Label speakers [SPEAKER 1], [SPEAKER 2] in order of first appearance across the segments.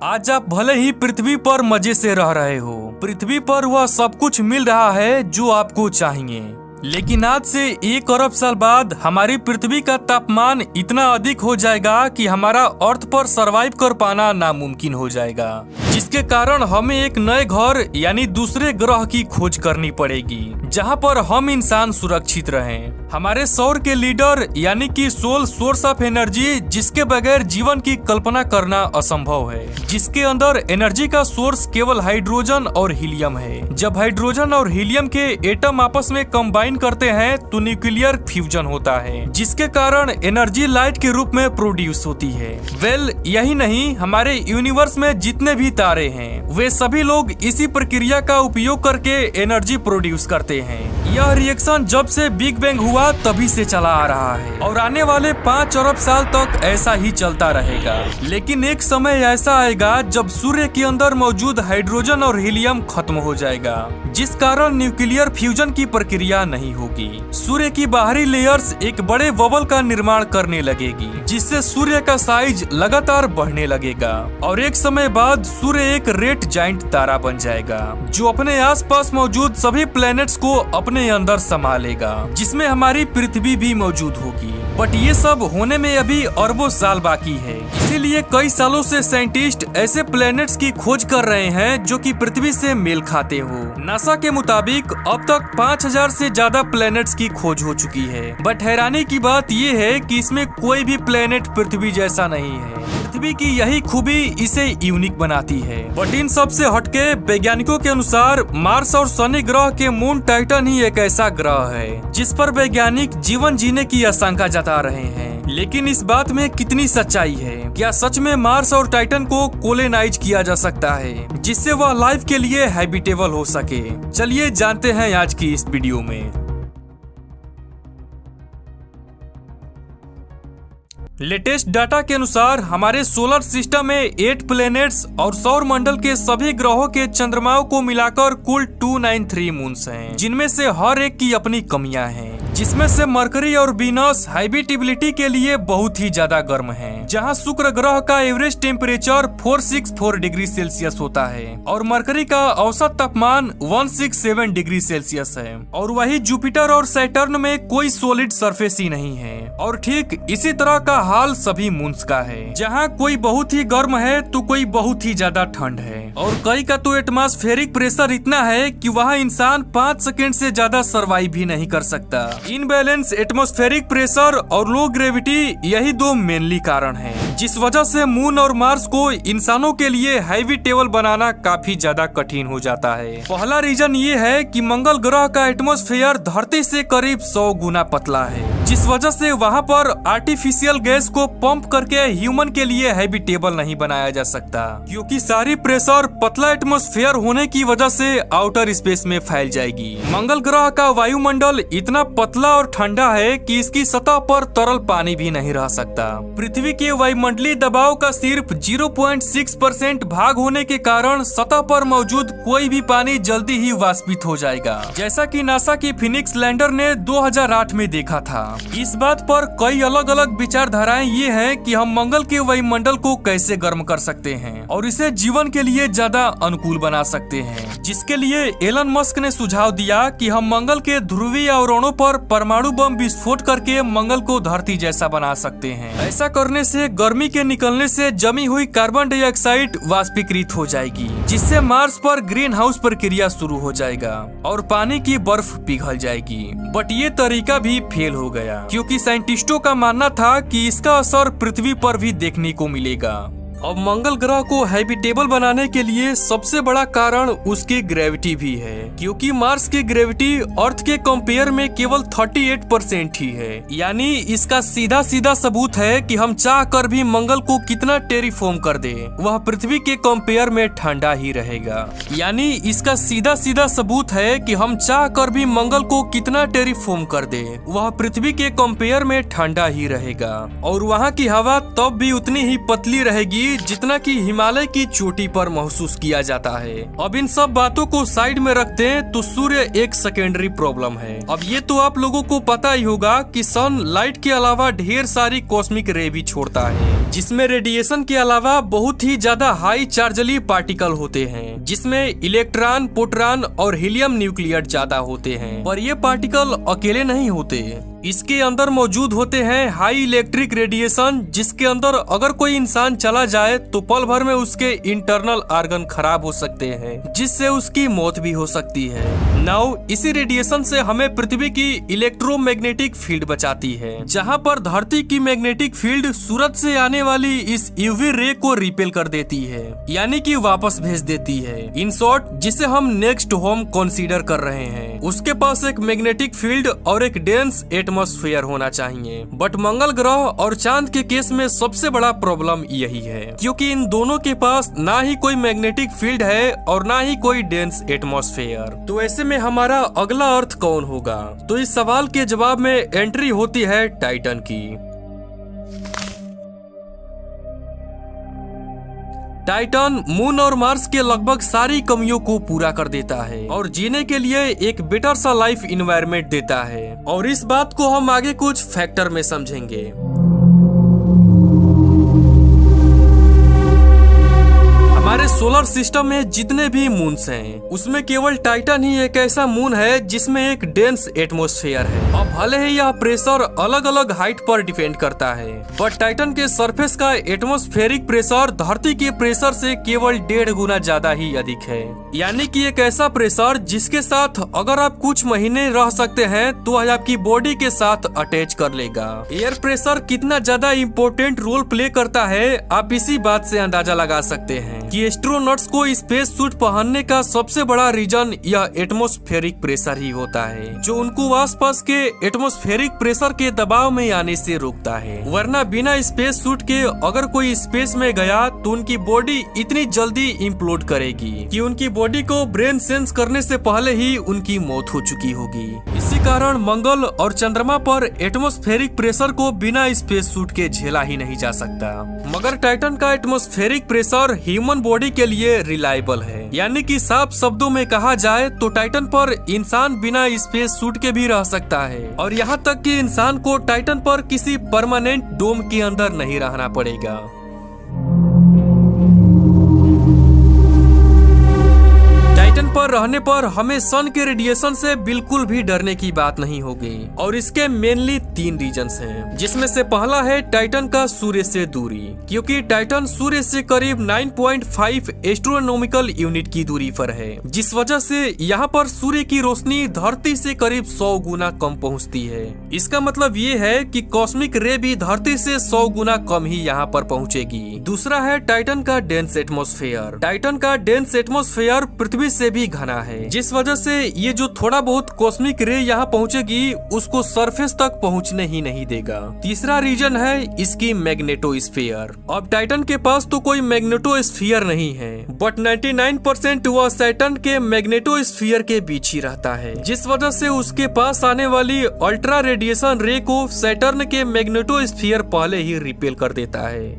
[SPEAKER 1] आज आप भले ही पृथ्वी पर मजे से रह रहे हो, पृथ्वी पर वह सब कुछ मिल रहा है जो आपको चाहिए, लेकिन आज से 1 अरब साल बाद हमारी पृथ्वी का तापमान इतना अधिक हो जाएगा कि हमारा अर्थ पर सरवाइव कर पाना नामुमकिन हो जाएगा, जिसके कारण हमें एक नए घर यानी दूसरे ग्रह की खोज करनी पड़ेगी जहां पर हम इंसान सुरक्षित रहें। हमारे सौर के लीडर यानी कि सोल सोर्स ऑफ एनर्जी, जिसके बगैर जीवन की कल्पना करना असंभव है, जिसके अंदर एनर्जी का सोर्स केवल हाइड्रोजन और हीलियम है। जब हाइड्रोजन और हीलियम के एटम आपस में कंबाइन करते हैं तो न्यूक्लियर फ्यूजन होता है, जिसके कारण एनर्जी लाइट के रूप में प्रोड्यूस होती है। यही नहीं, हमारे यूनिवर्स में जितने भी तारे हैं वे सभी लोग इसी प्रक्रिया का उपयोग करके एनर्जी प्रोड्यूस करते हैं। यह रिएक्शन जब से बिग बैंग हुआ तभी से चला आ रहा है और आने वाले 5 अरब साल तक ऐसा ही चलता रहेगा। लेकिन एक समय ऐसा आएगा जब सूर्य के अंदर मौजूद हाइड्रोजन और हीलियम खत्म हो जाएगा, जिस कारण न्यूक्लियर फ्यूजन की प्रक्रिया नहीं होगी। सूर्य की बाहरी लेयर्स एक बड़े बबल का निर्माण करने लगेगी, जिससे सूर्य का साइज लगातार बढ़ने लगेगा और एक समय बाद सूर्य एक रेड जाइंट तारा बन जाएगा जो अपने आसपास मौजूद सभी प्लैनेट्स को अपने अंदर समा लेगा, जिसमें हमारी पृथ्वी भी मौजूद होगी। बट ये सब होने में अभी अरबों साल बाकी है, इसीलिए कई सालों से साइंटिस्ट ऐसे प्लैनेट्स की खोज कर रहे हैं जो कि पृथ्वी से मेल खाते हो। नासा के मुताबिक अब तक 5000 से ज्यादा प्लैनेट्स की खोज हो चुकी है। बट हैरानी की बात ये है कि इसमें कोई भी प्लैनेट पृथ्वी जैसा नहीं है। पृथ्वी की यही खूबी इसे यूनिक बनाती है। बट इन सब से हटके वैज्ञानिकों के अनुसार मार्स और शनि ग्रह के मून टाइटन ही एक ऐसा ग्रह है जिस पर वैज्ञानिक जीवन जीने की आशंका जता रहे हैं। लेकिन इस बात में कितनी सच्चाई है? क्या सच में मार्स और टाइटन को कोलोनाइज किया जा सकता है जिससे वह लाइफ के लिए हैबिटेबल हो सके? चलिए जानते हैं आज की इस वीडियो में। लेटेस्ट डाटा के अनुसार हमारे सोलर सिस्टम में 8 प्लैनेट्स और सौर मंडल के सभी ग्रहों के चंद्रमाओं को मिलाकर कुल 293 मून्स हैं, जिनमें से हर एक की अपनी कमियां हैं। जिसमें से मरकरी और वीनस हैबिटेबिलिटी के लिए बहुत ही ज्यादा गर्म हैं, जहां शुक्र ग्रह का एवरेज टेम्परेचर 464 डिग्री सेल्सियस होता है और मरकरी का औसत तापमान 167 डिग्री सेल्सियस है। और वही जुपिटर और सैटर्न में कोई सॉलिड सरफेस ही नहीं है। और ठीक इसी तरह का हाल सभी मून्स का है, जहां कोई बहुत ही गर्म है तो कोई बहुत ही ज्यादा ठंड है और कई का तो एटमॉस्फेरिक प्रेशर इतना है कि वहां इंसान 5 सेकंड से ज्यादा सर्वाइव भी नहीं कर सकता। इनबैलेंस एटमॉस्फेरिक प्रेशर और लो ग्रेविटी यही 2 मेनली कारण हैं, जिस वजह से मून और मार्स को इंसानों के लिए हैबिटेबल बनाना काफी ज्यादा कठिन हो जाता है। पहला रीजन ये है कि मंगल ग्रह का एटमॉस्फेयर धरती से करीब 100 गुना पतला है, जिस वजह से वहां पर आर्टिफिशियल गैस को पंप करके ह्यूमन के लिए हैबिटेबल नहीं बनाया जा सकता, क्योंकि सारी प्रेशर पतला एटमॉस्फेयर होने की वजह से आउटर स्पेस में फैल जाएगी। मंगल ग्रह का वायुमंडल इतना पतला और ठंडा है कि इसकी सतह पर तरल पानी भी नहीं रह सकता। पृथ्वी के वायुमंडलीय दबाव का सिर्फ 0.6% भाग होने के कारण सतह पर मौजूद कोई भी पानी जल्दी ही वाष्पित हो जाएगा, जैसा कि नासा की फिनिक्स लैंडर ने 2008 में देखा था। इस बात पर कई अलग अलग विचारधाराएं ये हैं कि हम मंगल के वायुमंडल को कैसे गर्म कर सकते हैं और इसे जीवन के लिए ज्यादा अनुकूल बना सकते हैं, जिसके लिए एलन मस्क ने सुझाव दिया कि हम मंगल के ध्रुवीय आवरणों पर परमाणु बम विस्फोट करके मंगल को धरती जैसा बना सकते हैं। ऐसा करने से गर्मी के निकलने से जमी हुई कार्बन डाइऑक्साइड वाष्पीकृत हो जाएगी, जिससे मार्स पर ग्रीन हाउस प्रक्रिया शुरू हो जाएगा और पानी की बर्फ पिघल जाएगी। बट ये तरीका भी फेल हो गया, क्योंकि साइंटिस्टों का मानना था कि इसका असर पृथ्वी पर भी देखने को मिलेगा। अब मंगल ग्रह को हैबिटेबल बनाने के लिए सबसे बड़ा कारण उसकी ग्रेविटी भी है, क्योंकि मार्स की ग्रेविटी अर्थ के कंपेयर में केवल 38% ही है। यानी इसका सीधा सीधा सबूत है कि हम चाह कर भी मंगल को कितना टेरिफॉर्म कर दे, वह पृथ्वी के कंपेयर में ठंडा ही रहेगा। यानी इसका सीधा सीधा सबूत है कि हम चाह कर भी मंगल को कितना टेरिफॉर्म कर दे, वह पृथ्वी के कंपेयर में ठंडा ही रहेगा और वहाँ की हवा तब भी उतनी ही पतली रहेगी जल्दी जितना कि हिमालय की चोटी पर महसूस किया जाता है। अब इन सब बातों को साइड में रखते हैं तो सूर्य एक सेकेंडरी प्रॉब्लम है। अब ये तो आप लोगों को पता ही होगा कि सन लाइट के अलावा ढेर सारी कॉस्मिक रे भी छोड़ता है, जिसमें रेडिएशन के अलावा बहुत ही ज्यादा हाई चार्जली पार्टिकल होते हैं, जिसमें इलेक्ट्रॉन, प्रोटॉन और हीलियम न्यूक्लियड ज्यादा होते हैं। पर ये पार्टिकल अकेले नहीं होते, इसके अंदर मौजूद होते हैं हाई इलेक्ट्रिक रेडिएशन, जिसके अंदर अगर कोई इंसान चला जाए तो पल भर में उसके इंटरनल ऑर्गन खराब हो सकते हैं, जिससे उसकी मौत भी हो सकती है। नाउ इसी रेडिएशन से हमें पृथ्वी की इलेक्ट्रोमैग्नेटिक फील्ड बचाती है, जहां पर धरती की मैग्नेटिक फील्ड सूरज से आने वाली इस यूवी रे को रिपेल कर देती है, यानी कि वापस भेज देती है। इन शॉर्ट, जिसे हम नेक्स्ट होम कंसीडर कर रहे हैं, उसके पास एक मैग्नेटिक फील्ड और एक डेंस एटमॉस्फेयर होना चाहिए। बट मंगल ग्रह और चांद के केस में सबसे बड़ा प्रॉब्लम यही है, क्योंकि इन दोनों के पास ना ही कोई मैग्नेटिक फील्ड है और ना ही कोई डेंस एटमॉस्फेयर। तो ऐसे में हमारा अगला अर्थ कौन होगा? तो इस सवाल के जवाब में एंट्री होती है टाइटन की। टाइटन मून और मार्स के लगभग सारी कमियों को पूरा कर देता है और जीने के लिए एक बेटर सा लाइफ इन्वायरमेंट देता है, और इस बात को हम आगे कुछ फैक्टर में समझेंगे। हमारे सोलर सिस्टम में जितने भी मून्स हैं, उसमें केवल टाइटन ही एक ऐसा मून है जिसमें एक डेंस एटमॉस्फेयर है। अब भले ही यह प्रेशर अलग अलग हाइट पर डिपेंड करता है, बट टाइटन के सरफेस का एटमॉस्फेरिक प्रेशर धरती के प्रेशर से केवल 1.5 गुना ज्यादा ही अधिक है। यानी कि एक ऐसा प्रेशर जिसके साथ अगर आप कुछ महीने रह सकते हैं तो वह आपकी बॉडी के साथ अटैच कर लेगा। एयर प्रेशर कितना ज्यादा इम्पोर्टेंट रोल प्ले करता है, आप इसी बात से अंदाजा लगा सकते हैं कि एस्ट्रोनॉट्स को स्पेस सूट पहनने का सबसे बड़ा रीजन यह एटमॉस्फेरिक प्रेशर ही होता है, जो उनको आसपास के एटमॉस्फेरिक प्रेशर के दबाव में आने से रोकता है। वरना बिना स्पेस सूट के अगर कोई स्पेस में गया तो उनकी बॉडी इतनी जल्दी इम्प्लोड करेगी कि उनकी बॉडी को ब्रेन सेंस करने से पहले ही उनकी मौत हो चुकी होगी। इसी कारण मंगल और चंद्रमा पर एटमॉस्फेरिक प्रेशर को बिना स्पेस सूट के झेला ही नहीं जा सकता। मगर टाइटन का एटमॉस्फेरिक प्रेशर ह्यूमन बॉडी के लिए रिलायबल है। यानी कि साफ शब्दों में कहा जाए तो टाइटन पर इंसान बिना स्पेस सूट के भी रह सकता है, और यहाँ तक कि इंसान को टाइटन पर किसी परमानेंट डोम के अंदर नहीं रहना पड़ेगा। टाइटन पर रहने पर हमें सन के रेडिएशन से बिल्कुल भी डरने की बात नहीं होगी, और इसके मेनली 3 रीजंस हैं, जिसमें से पहला है टाइटन का सूर्य से दूरी, क्योंकि टाइटन सूर्य से करीब 9.5 एस्ट्रोनॉमिकल यूनिट की दूरी पर है, जिस वजह से यहाँ पर सूर्य की रोशनी धरती से करीब 100 गुना कम पहुँचती है। इसका मतलब ये है कि कॉस्मिक रे भी धरती से 100 गुना कम ही यहाँ पर पहुँचेगी। दूसरा है टाइटन का डेंस एटमॉस्फेयर। टाइटन का डेंस एटमॉस्फेयर पृथ्वी से भी घना है, जिस वजह से ये जो थोड़ा बहुत कॉस्मिक रे यहाँ पहुँचेगी उसको सरफेस तक पहुँचने ही नहीं देगा। तीसरा रीजन है इसकी मैग्नेटोस्फीयर। अब टाइटन के पास तो कोई मैग्नेटोस्फीयर नहीं है, बट 99% वह सैटर्न के मैग्नेटोस्फीयर के बीच ही रहता है, जिस वजह से उसके पास आने वाली अल्ट्रा रेडिएशन रे को सैटर्न के मैग्नेटोस्फीयर पहले ही रिपेल कर देता है।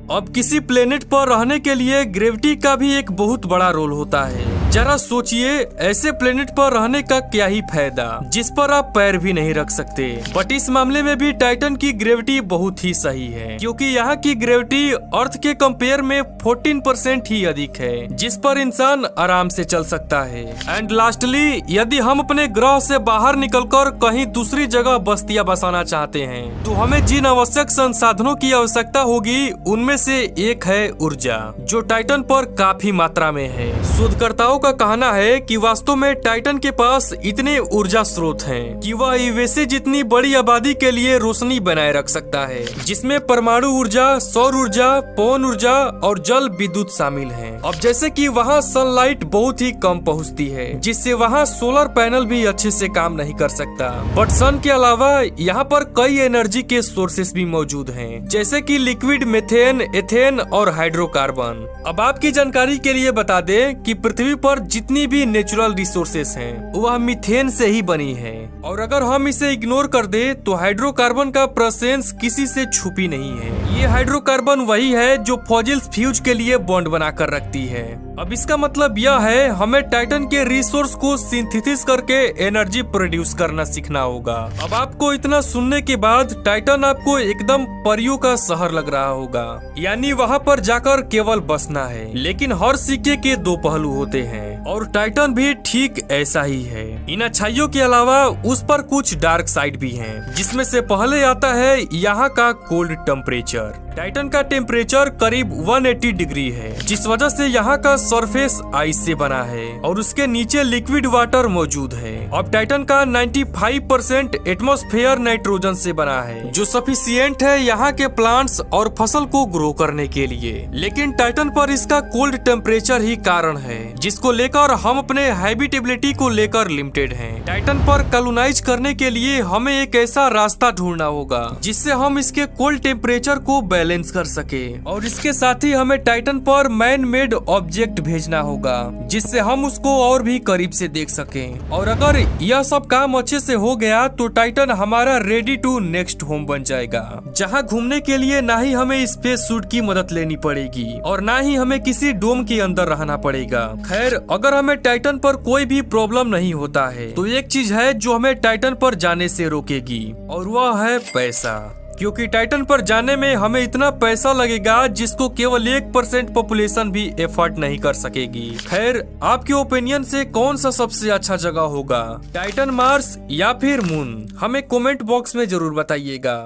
[SPEAKER 1] अब किसी प्लेनेट पर रहने के लिए ग्रेविटी का भी एक बहुत बड़ा रोल होता है। जरा सोचिए, ऐसे प्लेनेट पर रहने का क्या ही फायदा जिस पर आप पैर भी नहीं रख सकते। बट इस मामले में भी टाइटन की ग्रेविटी बहुत ही सही है, क्योंकि यहाँ की ग्रेविटी अर्थ के कंपेयर में 14% ही अधिक है, जिस पर इंसान आराम से चल सकता है। एंड लास्टली, यदि हम अपने ग्रह से बाहर निकलकर कहीं दूसरी जगह बस्तियां बसाना चाहते हैं तो हमें जिन आवश्यक संसाधनों की आवश्यकता होगी उनमें से एक है ऊर्जा, जो टाइटन पर काफी मात्रा में है। शोधकर्ताओं का कहना है कि वास्तव में टाइटन के पास इतने ऊर्जा स्रोत हैं कि वह यूएसए जितनी बड़ी आबादी के लिए रोशनी बनाए रख सकता है, जिसमें परमाणु ऊर्जा, सौर ऊर्जा, पवन ऊर्जा और जल विद्युत शामिल हैं। अब जैसे कि वहाँ सनलाइट बहुत ही कम पहुँचती है, जिससे वहाँ सोलर पैनल भी अच्छे से काम नहीं कर सकता। बट सन के अलावा यहाँ पर कई एनर्जी के सोर्सेस भी मौजूद हैं, जैसे कि लिक्विड मेथेन, एथेन और हाइड्रोकार्बन। अब आपकी जानकारी के लिए बता दें कि पृथ्वी पर जितनी भी नेचुरल रिसोर्सेस हैं वह मीथेन से ही बनी है, और अगर हम इसे इग्नोर कर दे तो हाइड्रोकार्बन का प्रेजेंस किसी से छुपी नहीं है। ये हाइड्रोकार्बन वही है जो फॉसिल्स फ्यूज के लिए बॉन्ड बनाकर रखती है। अब इसका मतलब यह है हमें टाइटन के रिसोर्स को सिंथेसिस करके एनर्जी प्रोड्यूस करना सीखना होगा। अब आपको इतना सुनने के बाद टाइटन आपको एकदम परियों का शहर लग रहा होगा, यानी वहाँ पर जाकर केवल बसना है। लेकिन हर सिक्के के दो पहलू होते हैं और टाइटन भी ठीक ऐसा ही है। इन अच्छाइयों के अलावा उस पर कुछ डार्क साइड भी हैं, जिसमें से पहले आता है यहाँ का कोल्ड टेम्परेचर। टाइटन का टेम्परेचर करीब 180 डिग्री है, जिस वजह से यहाँ का सरफेस आइस से बना है और उसके नीचे लिक्विड वाटर मौजूद है। अब टाइटन का 95% एटमॉस्फेयर नाइट्रोजन से बना है, जो सफिशिएंट है यहाँ के प्लांट्स और फसल को ग्रो करने के लिए। लेकिन टाइटन पर इसका कोल्ड टेम्परेचर ही कारण है, जिसको लेकर हम अपने हैबिटेबिलिटी को लेकर लिमिटेड हैं। टाइटन पर कॉलोनाइज करने के लिए हमें एक ऐसा रास्ता ढूंढना होगा जिससे हम इसके कोल्ड टेम्परेचर को बैलेंस कर सके, और इसके साथ ही हमें टाइटन पर मैन मेड ऑब्जेक्ट भेजना होगा जिससे हम उसको और भी करीब से देख सकें। और अगर यह सब काम अच्छे से हो गया तो टाइटन हमारा रेडी टू नेक्स्ट होम बन जाएगा, जहां घूमने के लिए ना ही हमें स्पेस सूट की मदद लेनी पड़ेगी और ना ही हमें किसी डोम के अंदर रहना पड़ेगा। खैर, अगर हमें टाइटन पर कोई भी प्रॉब्लम नहीं होता है तो एक चीज है जो हमें टाइटन पर जाने से रोकेगी, और वह है पैसा। क्योंकि टाइटन पर जाने में हमें इतना पैसा लगेगा जिसको केवल 1% पॉपुलेशन भी एफर्ट नहीं कर सकेगी। खैर, आपके ओपिनियन से कौन सा सबसे अच्छा जगह होगा, टाइटन, मार्स या फिर मून? हमें कमेंट बॉक्स में जरूर बताइएगा।